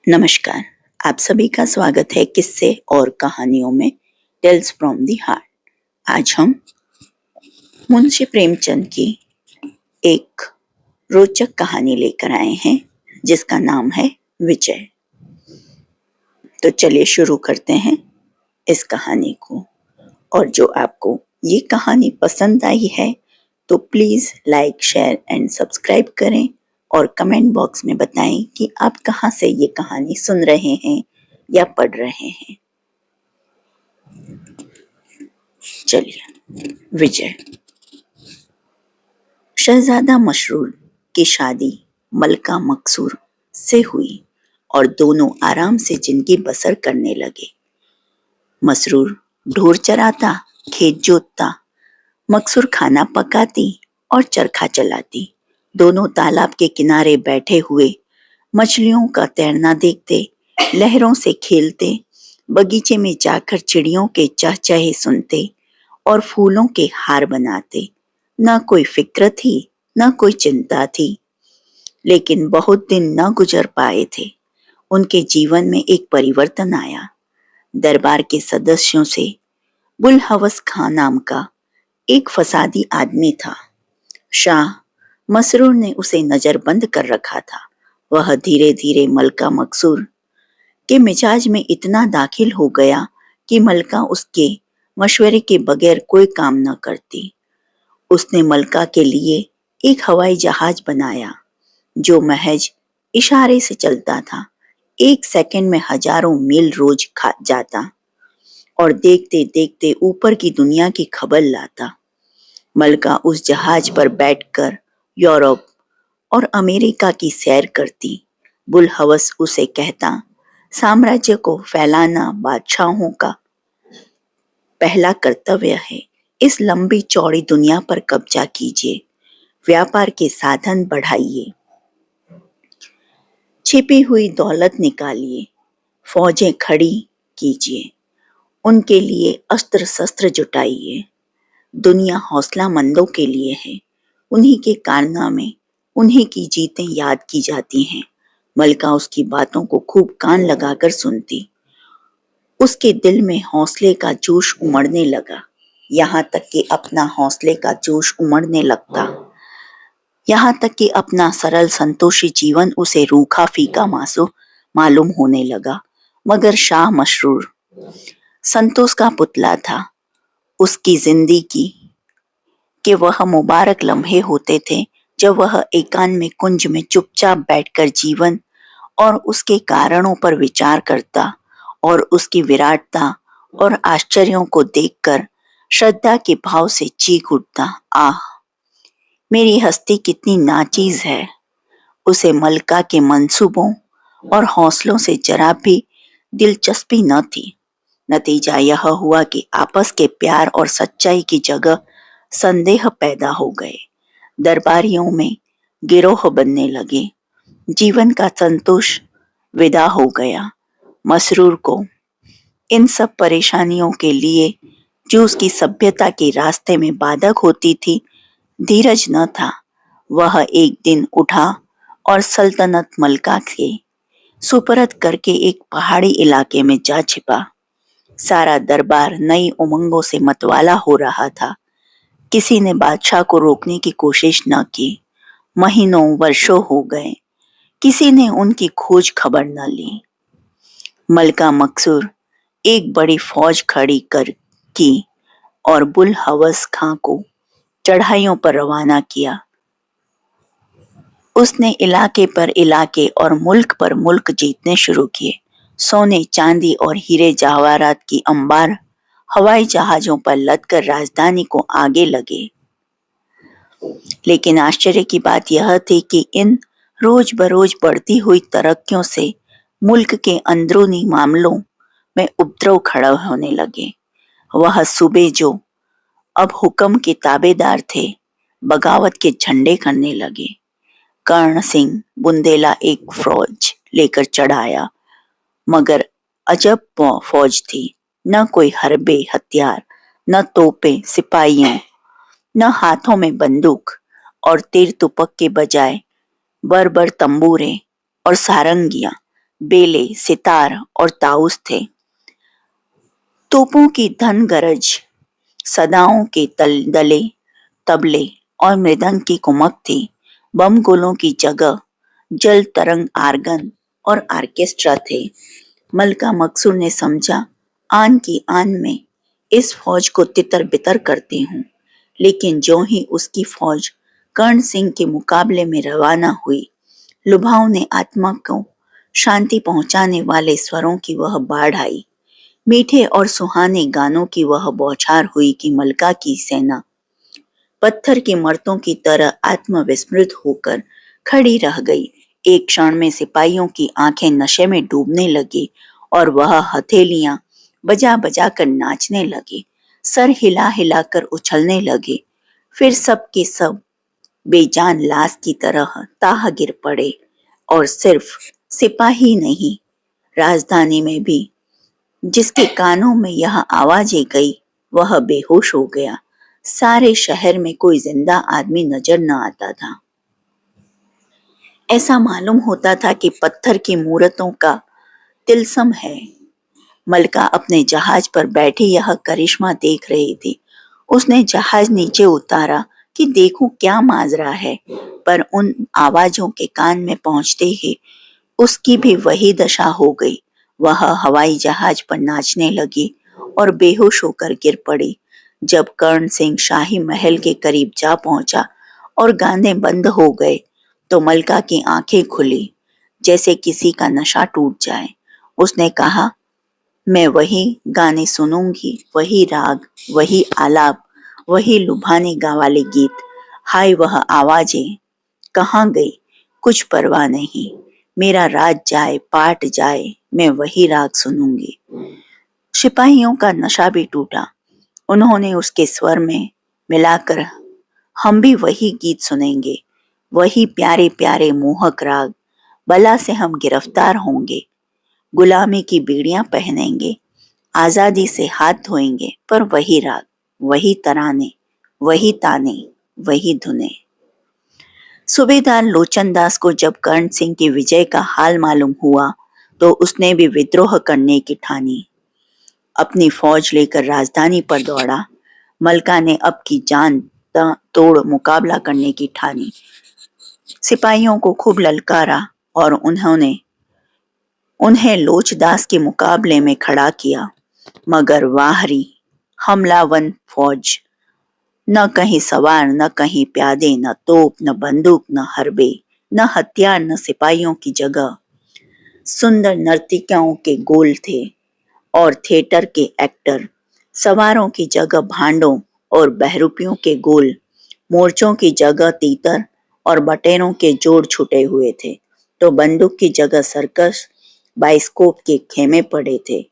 नमस्कार। आप सभी का स्वागत है किस्से और कहानियों में टेल्स फ्रॉम द हार्ट। आज हम मुंशी प्रेमचंद की एक रोचक कहानी लेकर आए हैं जिसका नाम है विजय। तो चलिए शुरू करते हैं इस कहानी को। और जो आपको ये कहानी पसंद आई है तो please like, share and subscribe करें और कमेंट बॉक्स में बताएं कि आप कहाँ से ये कहानी सुन रहे हैं या पढ़ रहे हैं। चलिए, विजय। शहजादा मसरूर की शादी मलका मकसूर से हुई और दोनों आराम से जिंदगी बसर करने लगे। मसरूर ढोर चराता, खेत जोतता, मकसूर खाना पकाती और चरखा चलाती। दोनों तालाब के किनारे बैठे हुए मछलियों का तैरना देखते, लहरों से खेलते, बगीचे में जाकर चिड़ियों के चहचहे सुनते और फूलों के हार बनाते। न कोई फिक्र थी, न कोई चिंता थी। लेकिन बहुत दिन न गुजर पाए थे। उनके जीवन में एक परिवर्तन आया। दरबार के सदस्यों से बुलहवस खां नाम का एक फसादी आदमी था। शाह मसरूर ने उसे नजरबंद कर रखा था। वह धीरे धीरे मलका मकसूर के मिजाज में इतना दाखिल हो गया कि मलका उसके मशवरे के बगैर कोई काम न करती। उसने मलका के लिए एक हवाई जहाज बनाया जो महज इशारे से चलता था। 1 सेकंड में हजारों मील रोज खा जाता और देखते देखते ऊपर की दुनिया की खबर लाता। मलका उस जहाज पर बैठकर यूरोप और अमेरिका की सैर करती। बुलहवस उसे कहता, साम्राज्य को फैलाना बादशाहों का पहला कर्तव्य है। इस लंबी चौड़ी दुनिया पर कब्जा कीजिए, व्यापार के साधन बढ़ाइए, छिपी हुई दौलत निकालिए, फौजें खड़ी कीजिए, उनके लिए अस्त्र शस्त्र जुटाइए। दुनिया हौसलामंदों के लिए है। उन्हीं के कारनामे, उन्हीं की जीतें याद की जाती हैं। मलका उसकी बातों को खूब कान लगाकर सुनती। उसके दिल में हौसले का जोश उमड़ने लगा। यहाँ तक कि अपना हौसले का जोश उमड़ने लगता, यहाँ तक कि अपना सरल संतोषी जीवन उसे रूखा फीका मालूम होने लगा। मगर शाह मसरूर संतोष का पुतला था। उसकी जिंदगी के वह मुबारक लम्हे होते थे जब वह एकांत में कुंज में चुपचाप बैठकर जीवन और उसके कारणों पर विचार करता और उसकी विराटता और आश्चर्यों को देखकर श्रद्धा के भाव से चीख उठता, आह, मेरी हस्ती कितनी नाचीज है। उसे मलका के मंसूबों और हौसलों से जरा भी दिलचस्पी न थी। नतीजा यह हुआ कि आपस के प्यार और सच्चाई की जगह संदेह पैदा हो गए। दरबारियों में गिरोह बनने लगे। जीवन का संतोष विदा हो गया। मसरूर को इन सब परेशानियों के लिए जो उसकी सभ्यता के रास्ते में बाधक होती थी, धीरज न था। वह एक दिन उठा और सल्तनत मलका के सुपरत करके एक पहाड़ी इलाके में जा छिपा। सारा दरबार नई उमंगों से मतवाला हो रहा था। किसी ने बादशाह को रोकने की कोशिश न की। महीनों वर्षों हो गए, किसी ने उनकी खोज खबर न ली। मलका मकसूर एक बड़ी फौज खड़ी कर की और बुलहवस खां को चढ़ाइयों पर रवाना किया। उसने इलाके पर इलाके और मुल्क पर मुल्क जीतने शुरू किए। सोने, चांदी और हीरे जवाहरात की अंबार हवाई जहाजों पर लदकर राजधानी को आगे लगे। लेकिन आश्चर्य की बात यह थी कि इन रोज बरोज बढ़ती हुई तरक्कियों से मुल्क के अंदरूनी मामलों में उपद्रव खड़ा होने लगे। वह सूबे जो अब हुक्म के ताबेदार थे, बगावत के झंडे करने लगे। कर्ण सिंह बुंदेला एक फौज लेकर चढ़ आया, मगर अजब फौज थी। न कोई हरबे हथियार, न तोपें सिपाहियों, न हाथों में बंदूक और तीर तुपक के बजाय बर्बर तंबूरे और सारंगियां। बेले, सितार और ताउस थे। तोपों की धन गरज, सदाओं के दले, तबले और मृदंग की कुमक थी। बम गोलों की जगह जल तरंग आर्गन और आर्केस्ट्रा थे। मलका मकसूर ने समझा, आन की आन में इस फौज को तितर बितर करती हूँ। लेकिन ज्यों ही उसकी फौज कर्ण सिंह के मुकाबले में रवाना हुई, लुभावने आत्मा को शांति पहुंचाने वाले स्वरों की वह बाढ़ आई। मीठे और सुहाने गानों की वह बौछार हुई कि मलका की सेना पत्थर की मर्तों की तरह आत्मविस्मृत होकर खड़ी रह गई। एक क्षण में सिपाहियों की आंखें नशे में डूबने लगी और वह हथेलियां बजा बजा कर नाचने लगे, सर हिला हिला कर उछलने लगे। फिर सब के सब बेजान लाश की तरह ताह गिर पड़े और सिर्फ सिपाही नहीं, राजधानी में भी जिसके कानों में यह आवाजें गई वह बेहोश हो गया। सारे शहर में कोई जिंदा आदमी नजर न आता था। ऐसा मालूम होता था कि पत्थर की मूर्तों का तिलस्म है। मलका अपने जहाज पर बैठी यह करिश्मा देख रही थी। उसने जहाज नीचे उतारा कि देखूं क्या माजरा है, पर उन आवाजों के कान में पहुंचते ही उसकी भी वही दशा हो गई। वह हवाई जहाज पर नाचने लगी और बेहोश होकर गिर पड़ी। जब कर्ण सिंह शाही महल के करीब जा पहुंचा और गाने बंद हो गए, तो मलका की आंखें खुली, जैसे किसी का नशा टूट जाए। उसने कहा, मैं वही गाने सुनूंगी, वही राग, वही आलाप, वही लुभाने गा वाले गीत। हाय वह आवाजें कहाँ गई? कुछ परवाह नहीं, मेरा राज जाए पाट जाए, मैं वही राग सुनूंगी। सिपाहियों का नशा भी टूटा। उन्होंने उसके स्वर में मिलाकर, हम भी वही गीत सुनेंगे, वही प्यारे प्यारे मोहक राग। बला से हम गिरफ्तार होंगे, गुलामी की बीड़ियां पहनेंगे, आजादी से हाथ धोएंगे, पर वही राग, वही तराने, वही ताने, वही धुने। सूबेदार लोचन दास को जब कर्ण सिंह की विजय का हाल मालूम हुआ, तो उसने भी विद्रोह करने की ठानी। अपनी फौज लेकर राजधानी पर दौड़ा। मलका ने अब की जान तोड़ मुकाबला करने की ठानी। सिपाहियों को खूब ललकारा और उन्हें लोचदास के मुकाबले में खड़ा किया। मगर वाहरी हमलावन फौज, न कहीं सवार, न कहीं प्यादे, न तोप, न बंदूक, न हरबे, न हथियार, न सिपाहियों की जगह सुंदर नर्तिकियों के गोल थे और थिएटर के एक्टर। सवारों की जगह भांडों और बहरूपियों के गोल, मोर्चों की जगह तीतर और बटेरों के जोड़ छुटे हुए थे, तो बंदूक की जगह सर्कस बाइस्कोप के खेमे पड़े थे।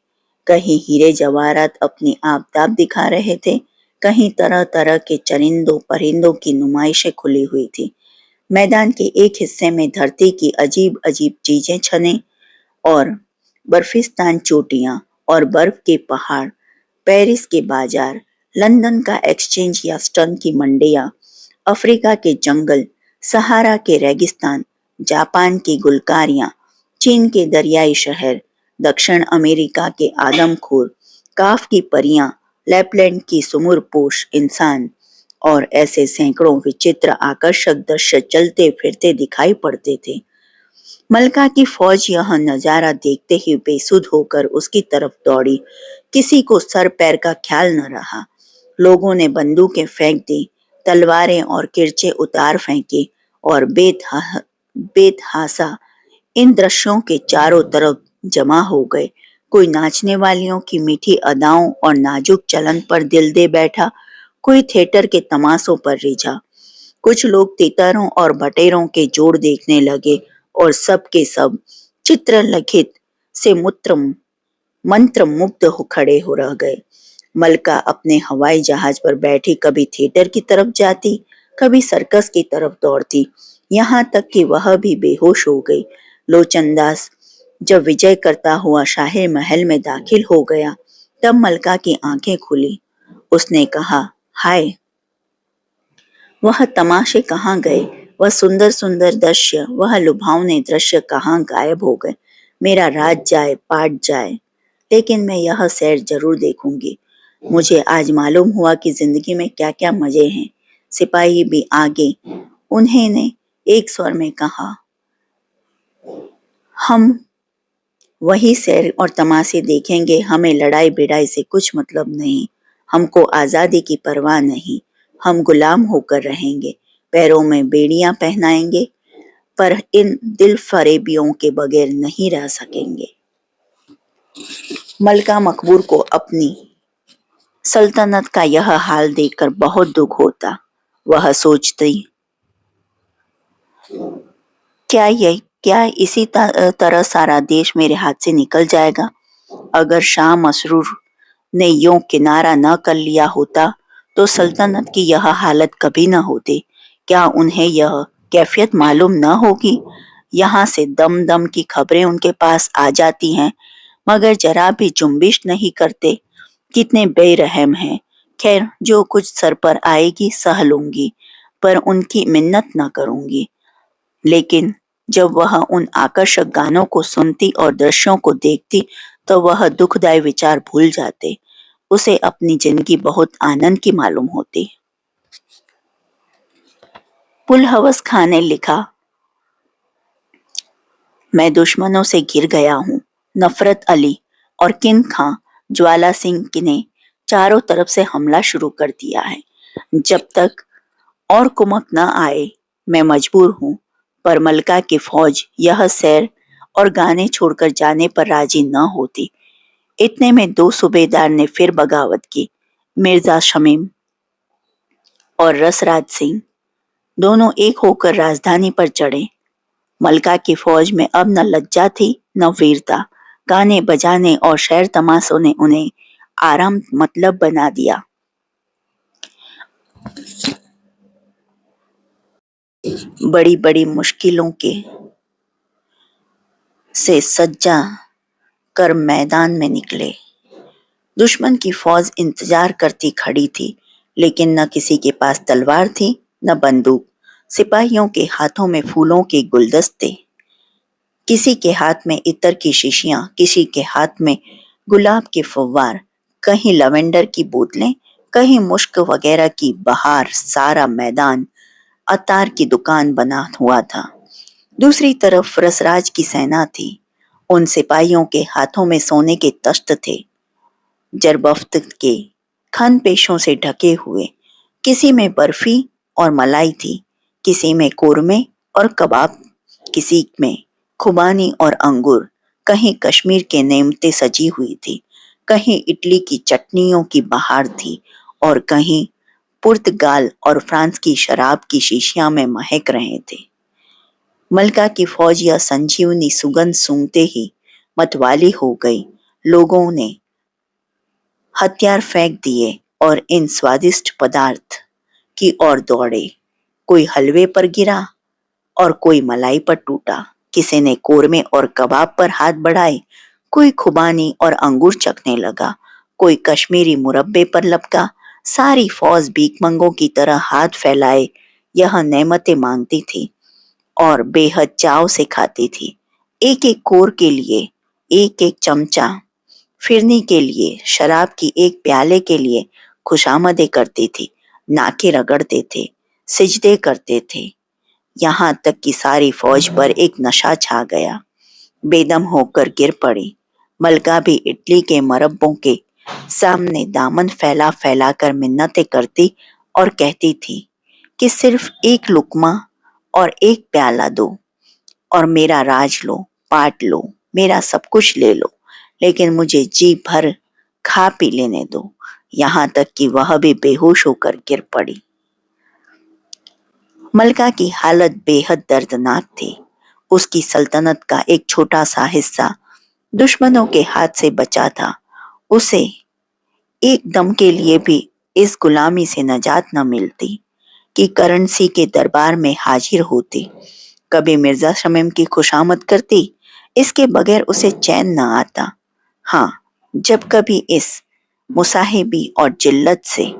कहीं हीरे जवाहरात अपनी आबदाब दिखा रहे थे, कहीं तरह तरह के चरिंदों परिंदों की नुमाइशें खुली हुई थी। मैदान के एक हिस्से में धरती की अजीब अजीब चीजें छने और बर्फिस्तान चोटियां और बर्फ के पहाड़, पेरिस के बाजार, लंदन का एक्सचेंज या स्टन की मंडियां, अफ्रीका के जंगल, सहारा के रेगिस्तान, जापान की गुलकारियां, चीन के दरियाई शहर, दक्षिण अमेरिका के आदमखोर, काफ की परियां, लैपलैंड की सुमुरपोश इंसान और ऐसे सैकड़ों विचित्र आकर्षक दृश्य चलते फिरते दिखाई पड़ते थे। मलका की फौज यह नजारा देखते ही बेसुध होकर उसकी तरफ दौड़ी। किसी को सर पैर का ख्याल न रहा। लोगों ने बंदूकें फेंक दी, तलवारें और किरचे उतार फेंके और बेतहासा इन दृश्यों के चारों तरफ जमा हो गए। कोई नाचने वालियों की मीठी अदाओं और नाजुक चलन पर दिल दे बैठा, कोई थिएटर के तमाशों पर रिझा। कुछ लोग तितरों और बटेरों के जोड़ देखने लगे और सब के सब चित्रलिखित से मंत्र मुग्ध हो खड़े हो रह गए। मलका अपने हवाई जहाज पर बैठी कभी थिएटर की तरफ जाती, कभी सर्कस की तरफ दौड़ती, यहाँ तक कि वह भी बेहोश हो गई। लोचनदास जब विजय करता हुआ शाही महल में दाखिल हो गया, तब मलका की आंखें खुली। उसने कहा, हाय, वह तमाशे कहाँ गए? वह सुंदर सुंदर दृश्य, वह लुभावने दृश्य कहाँ गायब हो गए? मेरा राज जाए, पाट जाए, लेकिन मैं यह सैर जरूर देखूंगी। मुझे आज मालूम हुआ कि जिंदगी में क्या क्या मजे हैं। सिपाही भी आगे उन्होंने एक स्वर में कहा, हम वही सैर और तमाशे देखेंगे, हमें लड़ाई भिड़ाई से कुछ मतलब नहीं, हमको आजादी की परवाह नहीं, हम गुलाम होकर रहेंगे, पैरों में बेड़ियां पहनाएंगे, पर इन दिल फरेबियों के बगैर नहीं रह सकेंगे। मलका मकबूल को अपनी सल्तनत का यह हाल देखकर बहुत दुख होता। वह सोचती, क्या इसी तरह सारा देश मेरे हाथ से निकल जाएगा? अगर शाह मसरूर ने यूं किनारा न कर लिया होता तो सल्तनत की यह हालत कभी न होती। क्या उन्हें यह कैफियत मालूम न होगी? यहाँ से दम दम की खबरें उनके पास आ जाती हैं, मगर जरा भी जुम्बिश नहीं करते। कितने बेरहम हैं। खैर, जो कुछ सर पर आएगी सह लूंगी, पर उनकी मिन्नत न करूंगी। लेकिन जब वह उन आकर्षक गानों को सुनती और दृश्यों को देखती तो वह दुखदायी विचार भूल जाते। उसे अपनी जिंदगी बहुत आनंद की मालूम होती। पुलहवस खां ने लिखा, मैं दुश्मनों से घिर गया हूँ। नफरत अली और किन खां ज्वाला सिंह ने चारों तरफ से हमला शुरू कर दिया है। जब तक और कुमक न आए मैं मजबूर हूँ, पर मलका की फौज यह सैर और गाने छोड़कर जाने पर राजी न होती। इतने में दो सूबेदार ने फिर बगावत की। मिर्जा शमीम और रसराज सिंह दोनों एक होकर राजधानी पर चढ़े। मलका की फौज में अब न लज्जा थी न वीरता। गाने बजाने और शैर तमाशों ने उन्हें आराम मतलब बना दिया। बड़ी बड़ी मुश्किलों के से सज्जा कर मैदान में निकले। दुश्मन की फौज इंतजार करती खड़ी थी, लेकिन न किसी के पास तलवार थी न बंदूक। सिपाहियों के हाथों में फूलों के गुलदस्ते, किसी के हाथ में इत्र की शीशियां, किसी के हाथ में गुलाब के फव्वार, कहीं लवेंडर की बोतलें, कहीं मुश्क वगैरह की बहार। सारा मैदान अतार की दुकान बना हुआ था। दूसरी तरफ रसराज की सेना थी। उन सिपाहियों के हाथों में सोने के तख्त थे, जरबफ्त के खन पेशों से ढके हुए। किसी में बर्फी और मलाई थी, किसी में कोरमे और कबाब, किसी में खुबानी और अंगूर। कहीं कश्मीर के नेमते सजी हुई थी, कहीं इटली की चटनियों की बहार थी, और कहीं पुर्तगाल और फ्रांस की शराब की शीशियां में महक रहे थे। मलका की फौज यह संजीवनी सुगंध सूंघते ही मतवाली हो गई। लोगों ने हथियार फेंक दिए और इन स्वादिष्ट पदार्थ की ओर दौड़े। कोई हलवे पर गिरा और कोई मलाई पर टूटा। किसी ने कोरमे और कबाब पर हाथ बढ़ाए, कोई खुबानी और अंगूर चखने लगा, कोई कश्मीरी मुरब्बे पर लपका। सारी फौज भीखमंगों की तरह हाथ फैलाए यह नेमतें मांगती थी और बेहद चाव से खाती थी। एक एक कोर के लिए एक एक चमचा, फिरनी के लिए, शराब की एक प्याले के लिए खुशामदें करती थी, नाके रगड़ते थे, सिजदे करते थे। यहाँ तक कि सारी फौज पर एक नशा छा गया। बेदम होकर गिर पड़ी। मलका भी इटली के मरब्बों के सामने दामन फैला फैला कर मिन्नतें करती और कहती थी कि सिर्फ एक लुकमा और एक प्याला दो और मेरा राज लो, पाट लो, मेरा सब कुछ ले लो, लेकिन मुझे जी भर खा पी लेने दो। यहाँ तक कि वह भी बेहोश होकर गिर पड़ी। मलका की हालत बेहद दर्दनाक थी। उसकी सल्तनत का एक छोटा सा हिस्सा दुश्मनों के हाथ से बचा था। उसे एक दम के लिए भी इस गुलामी से नजात न मिलती कि करेंसी के दरबार में हाजिर होती, कभी मिर्जा शमीम की खुशामद करती। इसके बगैर उसे चैन न आता। हाँ, जब कभी इस मुसाहिबी और जिल्लत से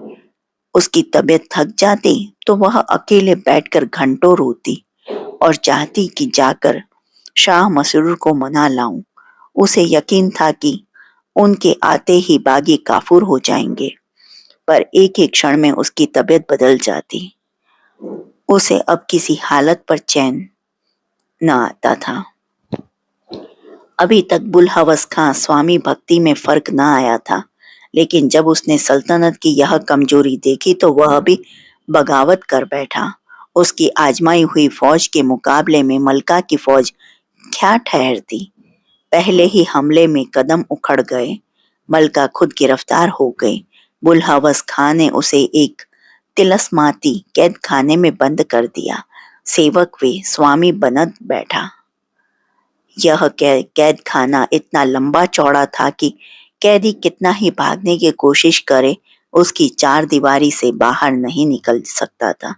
उसकी तबीयत थक जाती तो वह अकेले बैठकर घंटों रोती और चाहती कि जाकर शाह मसरूर को मना लाऊं। उसे यकीन था कि उनके आते ही बागी काफूर हो जाएंगे, पर एक एक क्षण में उसकी तबीयत बदल जाती। उसे अब किसी हालत पर चैन न आता था। अभी तक बुलहवस खां स्वामी भक्ति में फर्क न आया था, लेकिन जब उसने सल्तनत की यह कमजोरी देखी तो वह भी बगावत कर बैठा। उसकी आजमाई हुई फौज के मुकाबले में मलका की फौज क्या ठहरती। पहले ही हमले में कदम उखड़ गए। मलका खुद गिरफ्तार हो गई। बुलहवस खां ने उसे एक तिलस्माती कैद खाने में बंद कर दिया। सेवक वे स्वामी बनत बैठा। यह कैद खाना इतना लंबा चौड़ा था कि कैदी कितना ही भागने की कोशिश करे, उसकी चार दीवारी से बाहर नहीं निकल सकता था।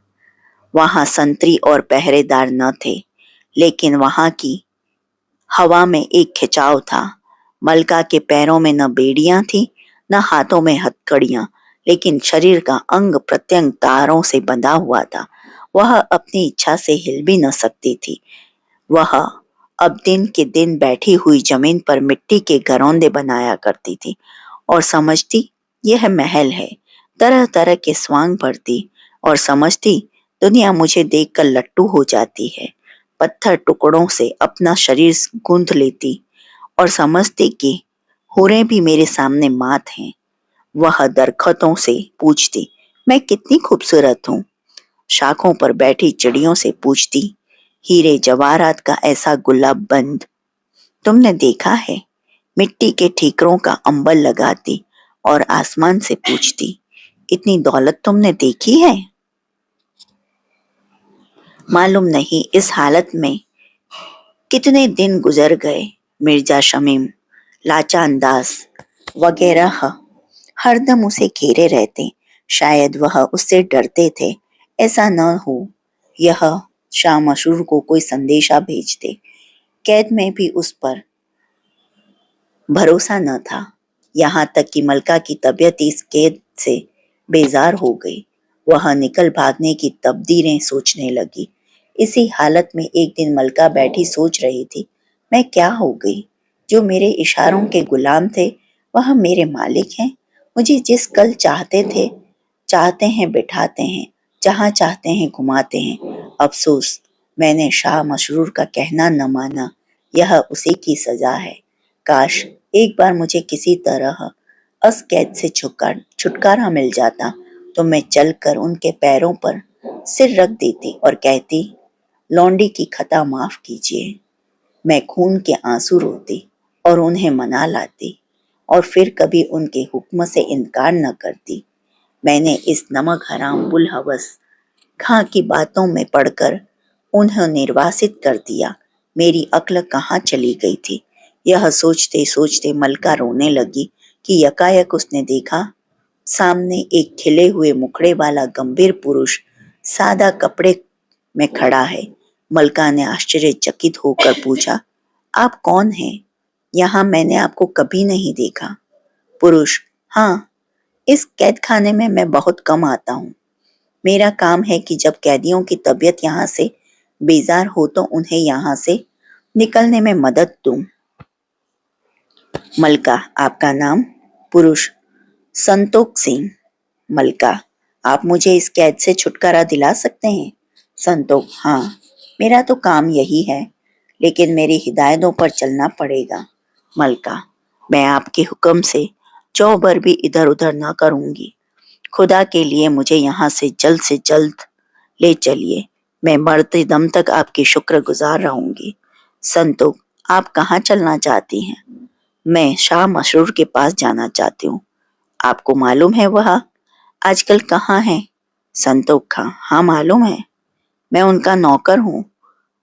वहां संतरी और पहरेदार न थे, लेकिन वहां की हवा में एक खिंचाव था। मलका के पैरों में न बेड़ियां थी, न हाथों में हथकड़ियां, लेकिन शरीर का अंग प्रत्यंग तारों से बंधा हुआ था। वह अपनी इच्छा से हिल भी न सकती थी। वह अब दिन के दिन बैठी हुई जमीन पर मिट्टी के घरौंदे बनाया करती थी और समझती यह महल है। तरह तरह के स्वांग भरती और समझती दुनिया मुझे देखकर लट्टू हो जाती है। पत्थर टुकड़ों से अपना शरीर गूंथ लेती और समझती कि हुरें भी मेरे सामने मात हैं। वह दरख्तों से पूछती, मैं कितनी खूबसूरत हूँ। शाखों पर बैठी चिड़ियों से पूछती, हीरे जवाहरात का ऐसा गुलाब बंद तुमने देखा है। मिट्टी के ठीकरों का अंबर लगाती और आसमान से पूछती, इतनी दौलत तुमने देखी है। मालूम नहीं इस हालत में कितने दिन गुजर गए। मिर्जा शमीम, लाचा अंदाज वगैरह हरदम उसे घेरे रहते। शायद वह उससे डरते थे। ऐसा न हो यह शाह मशरूर को कोई संदेशा भेजते। कैद में भी उस पर भरोसा न था। यहाँ तक कि मलका की तबीयत इस कैद से बेजार हो गई। वह निकल भागने की तबदीरें सोचने लगी। इसी हालत में एक दिन मलका बैठी सोच रही थी, मैं क्या हो गई। जो मेरे इशारों के गुलाम थे वह मेरे मालिक हैं। मुझे जिस कल चाहते हैं बिठाते हैं, जहाँ चाहते हैं घुमाते हैं। अफसोस मैंने शाह मशरूर का कहना न माना। यह उसी की सजा है। काश एक बार मुझे किसी तरह उस कैद से छुटकारा मिल जाता तो मैं चलकर उनके पैरों पर सिर रख देती और कहती, लौंडी की खता माफ कीजिए। मैं खून के आंसू रोती और उन्हें मना लाती और फिर कभी उनके हुक्म से इनकार न करती। मैंने इस नमक हराम बुलहवस खां की बातों में पड़कर उन्हें निर्वासित कर दिया। मेरी अक्ल कहाँ चली गई थी। यह सोचते सोचते मलका रोने लगी कि यकायक उसने देखा सामने एक खिले हुए मुखड़े वाला गंभीर पुरुष सादा कपड़े में खड़ा है। मलका ने आश्चर्यचकित होकर पूछा, आप कौन हैं? यहाँ मैंने आपको कभी नहीं देखा। पुरुष, हाँ, इस कैद खाने में मैं बहुत कम आता हूँ। मेरा काम है कि जब कैदियों की तबीयत यहाँ से बेजार हो तो उन्हें यहाँ से निकलने में मदद दूं। मलका, आपका नाम? पुरुष, संतोख सिंह। मलका, आप मुझे इस कैद से छुटकारा दिला सकते हैं? संतोख, हाँ, मेरा तो काम यही है, लेकिन मेरी हिदायतों पर चलना पड़ेगा। मलका, मैं आपके हुक्म से चौबर भी इधर उधर ना करूंगी। खुदा के लिए मुझे यहाँ से जल्द ले चलिए। मैं मरते दम तक आपकी शुक्रगुजार रहूंगी। संतोख, आप कहाँ चलना चाहती हैं? मैं शाह मशरूर के पास जाना चाहती हूँ। आपको मालूम है वह आजकल कहाँ है? संतोख खां, हाँ मालूम है। मैं उनका नौकर हूँ।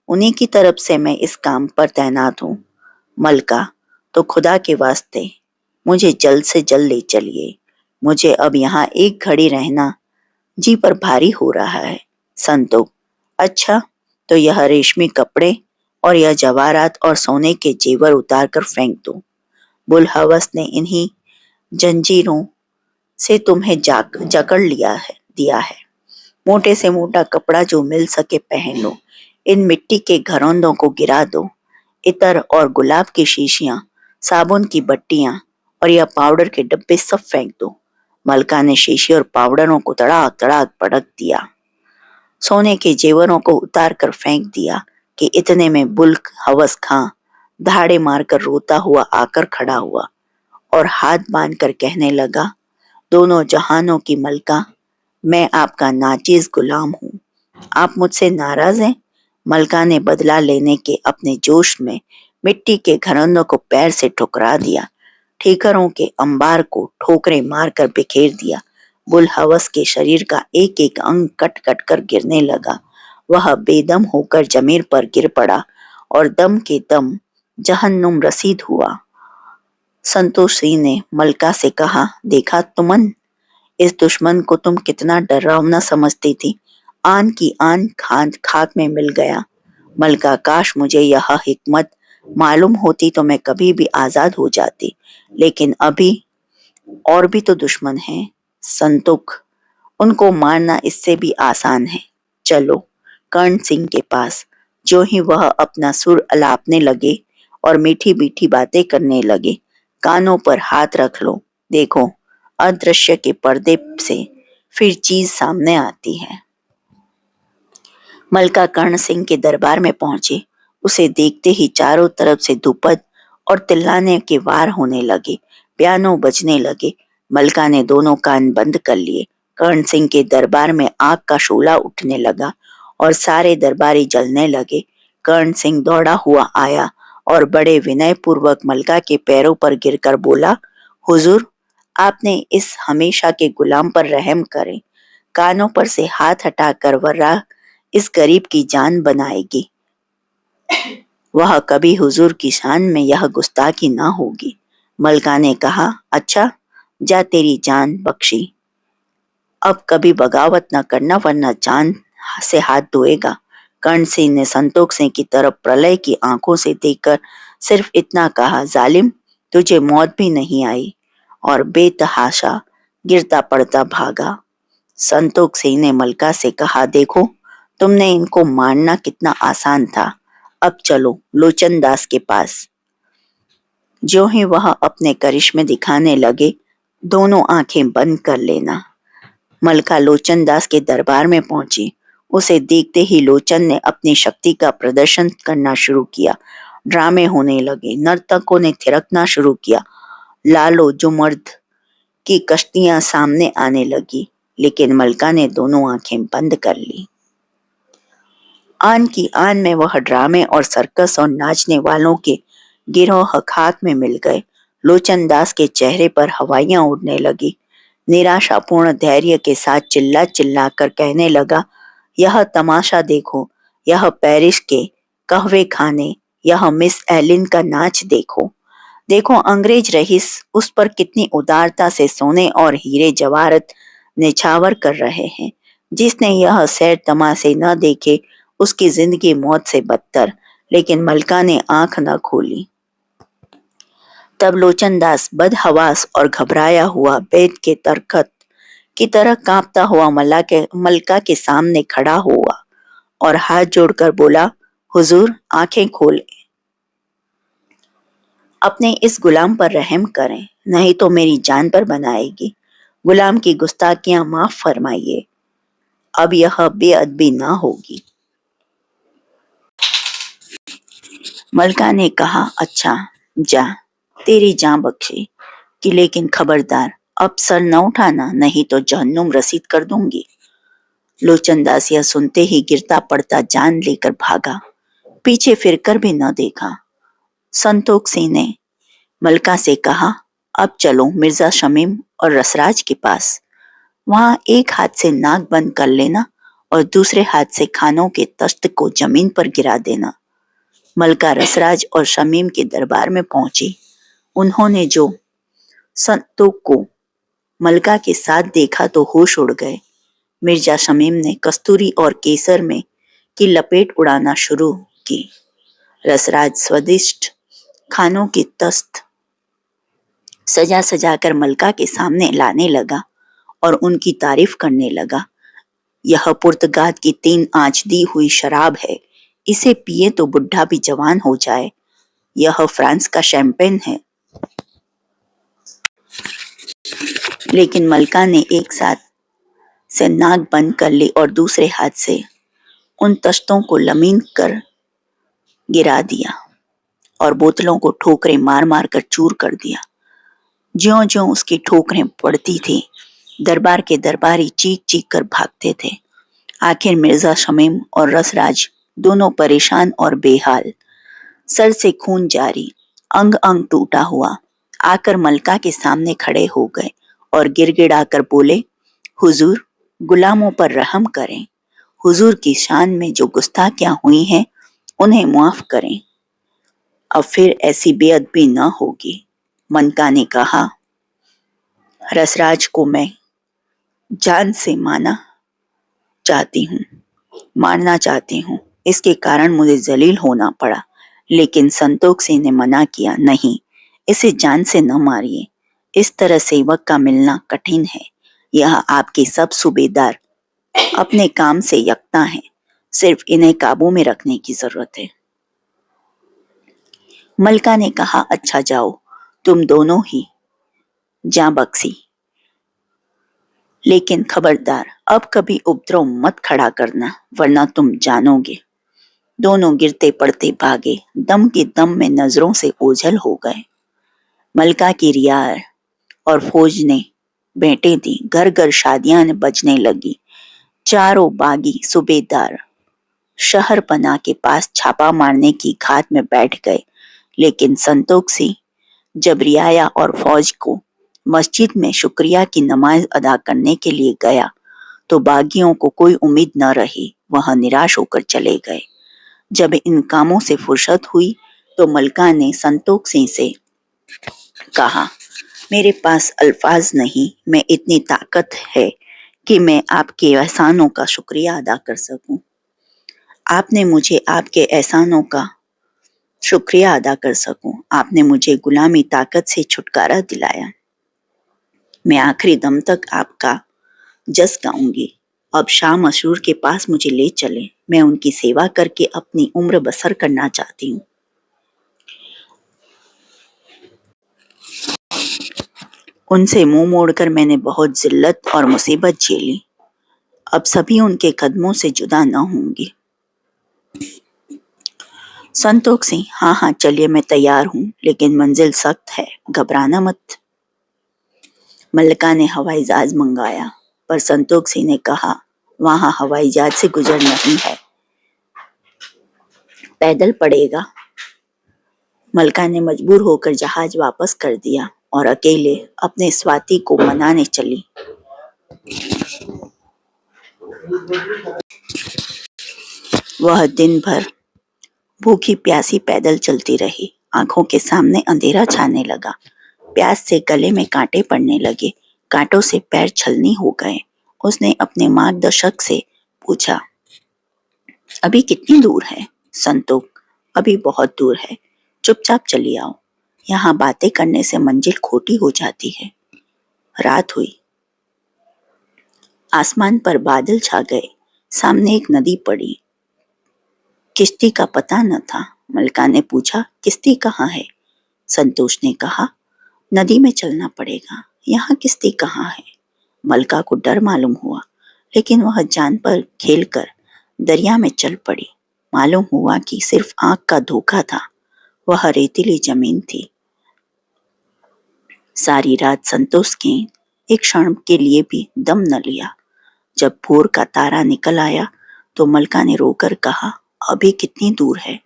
उन्हीं की तरफ से मैं इस काम पर तैनात हूँ। मलका, तो खुदा के वास्ते मुझे जल्द से जल्द ले चलिए। मुझे अब यहाँ एक घड़ी रहना जी पर भारी हो रहा है। संतोख, अच्छा, तो यह रेशमी कपड़े और यह जवाहरात और सोने के जेवर उतार कर फेंक दो। बुलहवस ने इन्हीं जंजीरों से तुम्हें जकड़ दिया है। मोटे से मोटा कपड़ा जो मिल सके पहन लो। इन मिट्टी के घरौंदों को गिरा दो। इत्र और गुलाब की शीशियां, साबुन की बट्टियां और यह पाउडर के डब्बे सब फेंक दो। मलका ने शीशी और पाउडरों को तड़ाक तड़ाक पटक दिया। सोने के जेवरों को उतार कर फेंक दिया कि इतने में बुल्क हवस खां धाड़े मारकर रोता हुआ आकर खड़ा हुआ और हाथ बांधकर कहने लगा, दोनों जहानों की मलका, मैं आपका नाचीज गुलाम हूँ। आप मुझसे नाराज हैं? मलका ने बदला लेने के अपने जोश में मिट्टी के घरंदों को पैर से ठुकरा दिया, ठीकरों के अंबार को ठोकरें मारकर बिखेर दिया। बुलहवस के शरीर का एक एक अंग कट कट कर गिरने लगा। वह बेदम होकर जमीन पर गिर पड़ा और दम के दम जहन्नुम रसीद हुआ। संतोष सिंह ने मलका से कहा, देखा तुमन, इस दुश्मन को तुम कितना डरावना समझती थी, आन की आन खाक में मिल गया। मलका, काश मुझे यह हिकमत मालूम होती तो मैं कभी भी आजाद हो जाती, लेकिन अभी और भी तो दुश्मन हैं। संतुक, उनको मारना इससे भी आसान है। चलो कर्ण सिंह के पास। जो ही वह अपना सुर अलापने लगे और मीठी मीठी बातें करने लगे, कानों पर हाथ रख लो, देखो अदृश्य के पर्दे से फिर चीज सामने आती है। मलका कर्ण सिंह के दरबार में पहुंची। उसे देखते ही चारों तरफ से धुपद और तिल्लाने के वार होने लगे, पियानो बजने लगे। मलका ने दोनों कान बंद कर लिए। कर्ण सिंह के दरबार में आग का शोला उठने लगा और सारे दरबारी जलने लगे। कर्ण सिंह दौड़ा हुआ आया और बड़े विनय पूर्वक मलका के पैरों पर गिरकर बोला, हुजूर, आपने इस हमेशा के गुलाम पर रहम करें, कानों पर से हाथ हटाकर वर्रा इस गरीब की जान बनाएगी। वह कभी हुजूर की शान में यह गुस्ताखी ना होगी। मलका ने कहा, अच्छा, जा तेरी जान बख्शी, अब कभी बगावत न करना वरना जान से हाथ धोएगा। कर्ण सिंह ने संतोष सिंह की तरफ प्रलय की आंखों से देखकर सिर्फ इतना कहा, जालिम, तुझे मौत भी नहीं आई, और बेतहाशा गिरता पड़ता भागा। संतोष सिंह ने मलका से कहा, देखो तुमने इनको मारना कितना आसान था, अब चलो लोचन दास के पास। जो ही वह अपने करिश्मे दिखाने लगे, दोनों आंखें बंद कर लेना। मलका लोचन दास के दरबार में पहुंची। उसे देखते ही लोचन ने अपनी शक्ति का प्रदर्शन करना शुरू किया। ड्रामे होने लगे, नर्तकों ने थिरकना शुरू किया, लालो जुमर्द की कश्तियां सामने आने लगी, लेकिन मलका ने दोनों आंखें बंद कर ली। आन की आन में वह ड्रामे और सर्कस और नाचने वालों के गिरोह खाक में मिल गए। लोचन दास के चेहरे पर हवाइयां उड़ने लगी। निराशापूर्ण धैर्य के साथ चिल्ला चिल्ला कर कहने लगा, यह तमाशा देखो, यह पेरिस के कहवे खाने, यह मिस एलिन का नाच देखो। देखो अंग्रेज रईस उस पर कितनी उदारता से सोने और हीरे जवाहरत निछावर कर रहे हैं। जिसने यह सैर तमाशे न देखे उसकी जिंदगी मौत से बदतर। लेकिन मलका ने आंख न खोली। तब लोचन दास बदहवास और घबराया हुआ बेद के तरखत की तरह कांपता हुआ मलका के सामने खड़ा हुआ और हाथ जोड़कर बोला, हुजूर, आंखें खोलें, अपने इस गुलाम पर रहम करें, नहीं तो मेरी जान पर बनाएगी। गुलाम की गुस्ताखियां माफ फरमाइए, अब यह बेअदबी ना होगी। मलका ने कहा, अच्छा, जा, तेरी जान बख्शी, कि लेकिन खबरदार, अब सर न उठाना, नहीं तो जहन्नुम रसीद कर दूंगी। लोचन दास यह सुनते ही गिरता पड़ता जान लेकर भागा, पीछे फिरकर भी न देखा। संतोष सिंह ने मलका से कहा, अब चलो मिर्जा शमीम और रसराज के पास। वहां एक हाथ से नाक बंद कर लेना और दूसरे हाथ से खानों के तख्त को जमीन पर गिरा देना। मलका रसराज और शमीम के दरबार में पहुंची। उन्होंने जो संतोष को मलका के साथ देखा तो होश उड़ गए। मिर्जा शमीम ने कस्तूरी और केसर में की लपेट उड़ाना शुरू की। रसराज स्वादिष्ट खानों की तस्त सजा सजा कर मलका के सामने लाने लगा और उनकी तारीफ करने लगा। यह पुर्तगाल की 3 आंच दी हुई शराब है, इसे पिए तो बुढ़ा भी जवान हो जाए। यह फ्रांस का शैंपेन है। लेकिन मलका ने एक साथ से नाक बंद कर ली और दूसरे हाथ से उन तश्तों को लमीन कर गिरा दिया और बोतलों को ठोकरें मार मार कर चूर कर दिया। ज्यों ज्यों उसकी ठोकरें पड़ती थी, दरबार के दरबारी चीख चीख कर भागते थे। आखिर मिर्जा शमीम और रसराज दोनों परेशान और बेहाल, सर से खून जारी, अंग अंग टूटा हुआ, आकर मलका के सामने खड़े हो गए और गिड़गिड़ाकर बोले, हुजूर, गुलामों पर रहम करें। हुजूर की शान में जो गुस्ताखियां हुई हैं, उन्हें माफ करें। अब फिर ऐसी बेअदबी न होगी। मलका ने कहा, रसराज को मैं जान से मारना चाहती हूँ। इसके कारण मुझे जलील होना पड़ा, लेकिन संतोख सिंह ने मना किया, नहीं, इसे जान से न मारिए। इस तरह सेवक का मिलना कठिन है। यह आपके सब सूबेदार अपने काम से यकता हैं, सिर्फ इन्हें काबू में रखने की जरूरत है। मलका ने कहा, अच्छा जाओ, तुम दोनों ही जा बख्शी, लेकिन खबरदार अब कभी उपद्रव मत खड़ा करना, वरना तुम जानोगे। दोनों गिरते पड़ते भागे, दम के दम में नजरों से ओझल हो गए। मलका की रियार और फौज ने भेंटें दी, घर घर शादियां बजने लगी। चारों बागी सूबेदार शहर पना के पास छापा मारने की घात में बैठ गए। लेकिन संतोख सिंह जब रियाया और फौज को मस्जिद में शुक्रिया की नमाज अदा करने के लिए गया, तो बागियों को कोई उम्मीद न रही, वह निराश होकर चले गए। जब इन कामों से फुर्सत हुई, तो मलका ने संतोख सिंह से कहा, मेरे पास अल्फाज नहीं, मैं इतनी ताकत है कि मैं आपके एहसानों का शुक्रिया अदा कर सकूं। आपने मुझे आपके एहसानों का शुक्रिया अदा कर सकूं। आपने मुझे गुलामी ताकत से छुटकारा दिलाया। मैं आखिरी दम तक आपका जस गाऊंगी। अब शाह मशहूर के पास मुझे ले चले, मैं उनकी सेवा करके अपनी उम्र बसर करना चाहती हूँ। उनसे मुंह मोड़कर मैंने बहुत जिल्लत और मुसीबत झेली, अब सभी उनके कदमों से जुदा न होंगी। संतोख सिंह, हाँ हाँ चलिए, मैं तैयार हूँ, लेकिन मंजिल सख्त है, घबराना मत। मलका ने हवाई जहाज मंगाया, पर संतोख सिंह ने कहा, वहां हवाई जहाज से गुजर नहीं है, पैदल पड़ेगा। मलका ने मजबूर होकर जहाज वापस कर दिया और अकेले अपने स्वाति को मनाने चली। वह दिन भर भूखी प्यासी पैदल चलती रही। आंखों के सामने अंधेरा छाने लगा। प्यास से गले में कांटे पड़ने लगे, कांटों से पैर छलनी हो गए। उसने अपने मार्गदर्शक से पूछा, अभी कितनी दूर है? संतोख, अभी बहुत दूर है, चुपचाप चली आओ, यहाँ बातें करने से मंजिल खोटी हो जाती है। रात हुई, आसमान पर बादल छा गए, सामने एक नदी पड़ी। किश्ती का पता न था। मलका ने पूछा, किश्ती कहाँ है? संतोष ने कहा, नदी में चलना पड़ेगा, यहाँ किश्ती कहाँ है? मलका को डर मालूम हुआ, लेकिन वह जान पर खेलकर दरिया में चल पड़ी। मालूम हुआ कि सिर्फ आंख का धोखा था, वह रेतीली जमीन थी। सारी रात संतोष ने एक क्षण के लिए भी दम न लिया। जब भोर का तारा निकल आया, तो मलका ने रोकर कहा, अभी कितनी दूर है?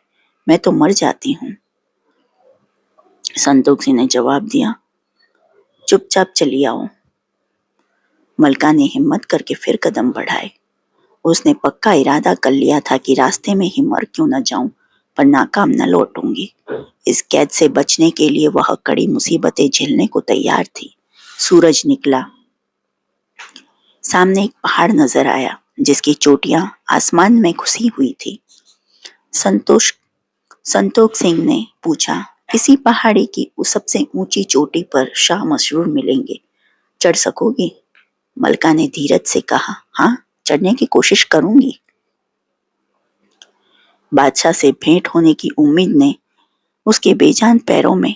मैं तो मर जाती हूँ। संतोष ने जवाब दिया, चुपचाप चली आओ। मलका ने हिम्मत करके फिर कदम बढ़ाए। उसने पक्का इरादा कर लिया था कि रास्ते में ही मर क्यों न जाऊं, पर नाकाम न लौटूंगी। इस कैद से बचने के लिए वह कड़ी मुसीबतें झेलने को तैयार थी। सूरज निकला, सामने एक पहाड़ नजर आया, जिसकी चोटियां आसमान में घुसी हुई थी। संतोख सिंह ने पूछा, इसी पहाड़ी की उस सबसे ऊंची चोटी पर शाह मशरूर मिलेंगे, चढ़ सकोगी? मलका ने धीरज से कहा, हाँ, चढ़ने की कोशिश करूंगी। बादशाह से भेंट होने की उम्मीद ने उसके बेजान पैरों में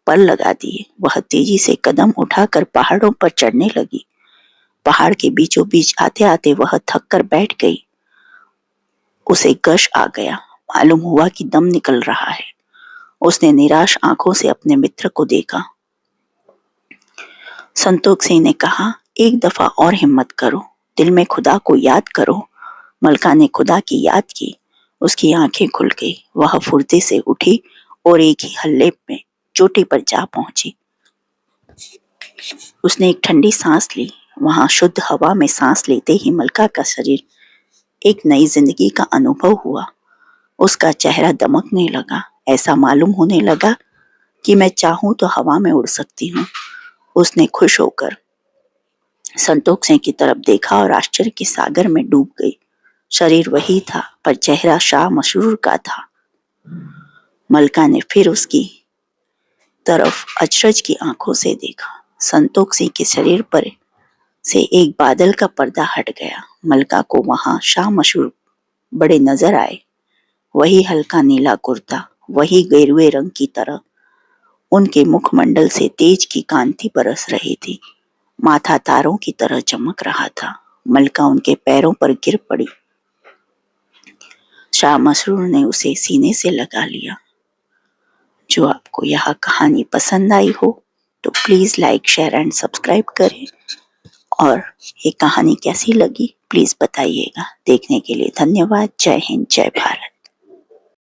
पर लगा दिए। वह तेजी से कदम उठाकर पहाड़ों पर चढ़ने लगी। पहाड़ के बीचों बीच आते आते वह थक कर बैठ गई। उसे गश आ गया। मालूम हुआ कि दम निकल रहा है। उसने निराश आंखों से अपने मित्र को देखा। संतोष सिंह ने कहा, एक दफा और हिम्मत करो, दिल में खुदा को याद करो। मलका ने खुदा की याद की। उसकी आंखें खुल गई। वह फुर्ती से उठी और एक ही हल्ले में चोटी पर जा पहुंची। उसने एक ठंडी सांस ली। वहां शुद्ध हवा में सांस लेते ही मलका का शरीर एक नई जिंदगी का अनुभव हुआ। उसका चेहरा दमकने लगा। ऐसा मालूम होने लगा कि मैं चाहूं तो हवा में उड़ सकती हूँ। उसने खुश होकर संतोष सिंह की तरफ देखा और आश्चर्य के सागर में डूब गई। शरीर वही था पर चेहरा शाह मसरूर का था। मलका ने फिर उसकी तरफ अचरज की आंखों से देखा। संतोष सिंह के शरीर पर से एक बादल का पर्दा हट गया। मलका को वहां शाह मशहूर बड़े नजर आए। वही हल्का नीला कुर्ता, वही गेरुए रंग की तरह उनके मुखमंडल से तेज की कांति बरस रही थी। माथा तारों की तरह चमक रहा था। मलका उनके पैरों पर गिर पड़ी। शाह मसरूर ने उसे सीने से लगा लिया। जो आपको यह कहानी पसंद आई हो तो please like, share and subscribe करें। और ये कहानी कैसी लगी प्लीज बताइएगा। देखने के लिए धन्यवाद। जय हिंद, जय भारत।